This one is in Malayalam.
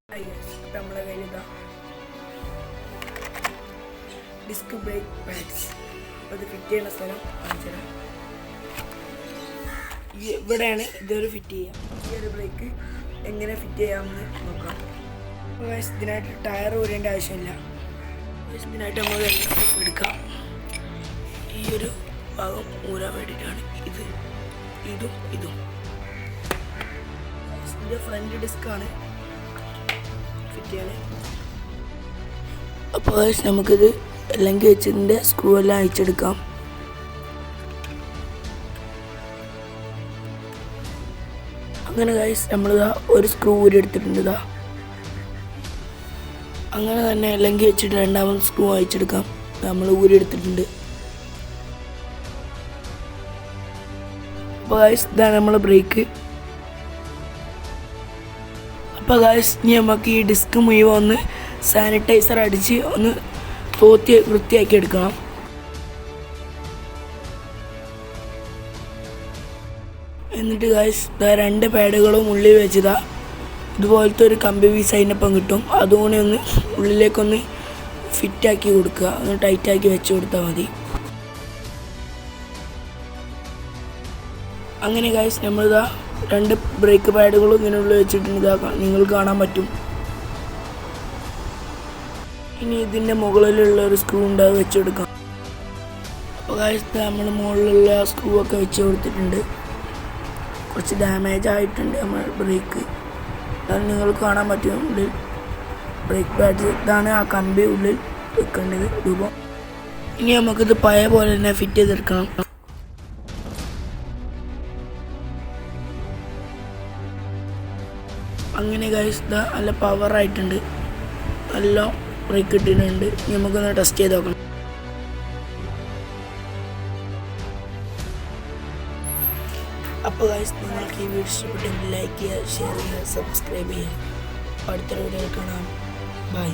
അപ്പം നമ്മളെ കയ്യിൽ ഇതാ ഡിസ്ക് ബ്രേക്ക് പാഡ്സ്. അപ്പോൾ ഇത് ഫിറ്റ് ചെയ്യുന്ന സ്ഥലം കാണിച്ചു തരാം. ഇവിടെയാണ് ഇതൊരു ഫിറ്റ് ചെയ്യാം. ഈ ഒരു ബ്രേക്ക് എങ്ങനെ ഫിറ്റ് ചെയ്യാമെന്ന് നോക്കാം. അപ്പോൾ ഇതിനായിട്ട് ടയർ ഊരേണ്ട ആവശ്യമില്ല. ഇതിനായിട്ട് നമ്മൾ എടുക്കാം. ഈ ഒരു ഭാഗം ഊരാൻ വേണ്ടിയിട്ടാണ് ഇതും ഇതിൻ്റെ ഫ്രണ്ട് ഡിസ്ക്കാണ് ഫിറ്റ് ചെയ്യണേ. അപ്പോൾ നമുക്കിത് അല്ലെങ്കിൽ വെച്ചതിൻ്റെ സ്ക്രൂ എല്ലാം അയച്ചെടുക്കാം. അങ്ങനെ ഗൈസ് നമ്മളിതാ ഒരു സ്ക്രൂ ഊരി എടുത്തിട്ടുണ്ട്. ഇതാ അങ്ങനെ തന്നെ അല്ലെങ്കിൽ വെച്ചിട്ട് രണ്ടാമത് സ്ക്രൂ അയച്ചെടുക്കാം. നമ്മൾ ഊരി എടുത്തിട്ടുണ്ട്. അപ്പോൾ ഗൈസ് ഇതാണ് നമ്മളെ ബ്രേക്ക്. അപ്പോൾ ഗൈസ് ഇനി നമുക്ക് ഈ ഡിസ്ക് മുഴുവൻ ഒന്ന് സാനിറ്റൈസർ അടിച്ച് ഒന്ന് തോത്തി വൃത്തിയാക്കി എടുക്കണം. എന്നിട്ട് ഗൈസ് രണ്ട് പാഡുകളും ഉള്ളിൽ വെച്ചതാ ഇതുപോലത്തെ ഒരു കമ്പി പീസ് അതിനൊപ്പം കിട്ടും. അതുകൊണ്ട് ഒന്ന് ഉള്ളിലേക്കൊന്ന് ഫിറ്റാക്കി കൊടുക്കുക, ഒന്ന് ടൈറ്റാക്കി വെച്ച് കൊടുത്താൽ മതി. അങ്ങനെ ഗൈസ് നമ്മളിതാ രണ്ട് ബ്രേക്ക് പാഡുകളും ഇങ്ങനെയുള്ളിൽ വെച്ചിട്ടുണ്ട്. ഇതാ നിങ്ങൾക്ക് കാണാൻ പറ്റും. ഇനി ഇതിൻ്റെ മുകളിലുള്ള ഒരു സ്ക്രൂ ഉണ്ട്, അത് വെച്ച് കൊടുക്കാം. അപ്പോൾ ഗൈസ് നമ്മൾ മുകളിലുള്ള സ്ക്രൂ ഒക്കെ വെച്ച് കൊടുത്തിട്ടുണ്ട്. കുറച്ച് ഡാമേജ് ആയിട്ടുണ്ട് നമ്മൾ ബ്രേക്ക്. അത് നിങ്ങൾക്ക് കാണാൻ പറ്റും. ഉള്ളിൽ ബ്രേക്ക് പാഡ് ഇതാണ് ആ കമ്പി ഉള്ളിൽ വെക്കേണ്ടത് രൂപം. ഇനി നമുക്കിത് പഴയ പോലെ തന്നെ ഫിറ്റ് ചെയ്തെടുക്കണം. അങ്ങനെ ഗൈസ് ഇതാ നല്ല പവറായിട്ടുണ്ട്, നല്ല ബ്രേക്ക് കിട്ടിയിട്ടുണ്ട്. ഇനി നമുക്കൊന്ന് ടെസ്റ്റ് ചെയ്ത് നോക്കണം. അപ്പോൾ ഗൈസ് നിങ്ങൾക്ക് ഈ വീഡിയോ ഇഷ്ടപ്പെട്ടെങ്കിൽ ലൈക്ക് ചെയ്യുക, ഷെയർ ചെയ്യുക, സബ്സ്ക്രൈബ് ചെയ്യുക. അടുത്ത വീഡിയോയിൽ കാണാം. ബൈ.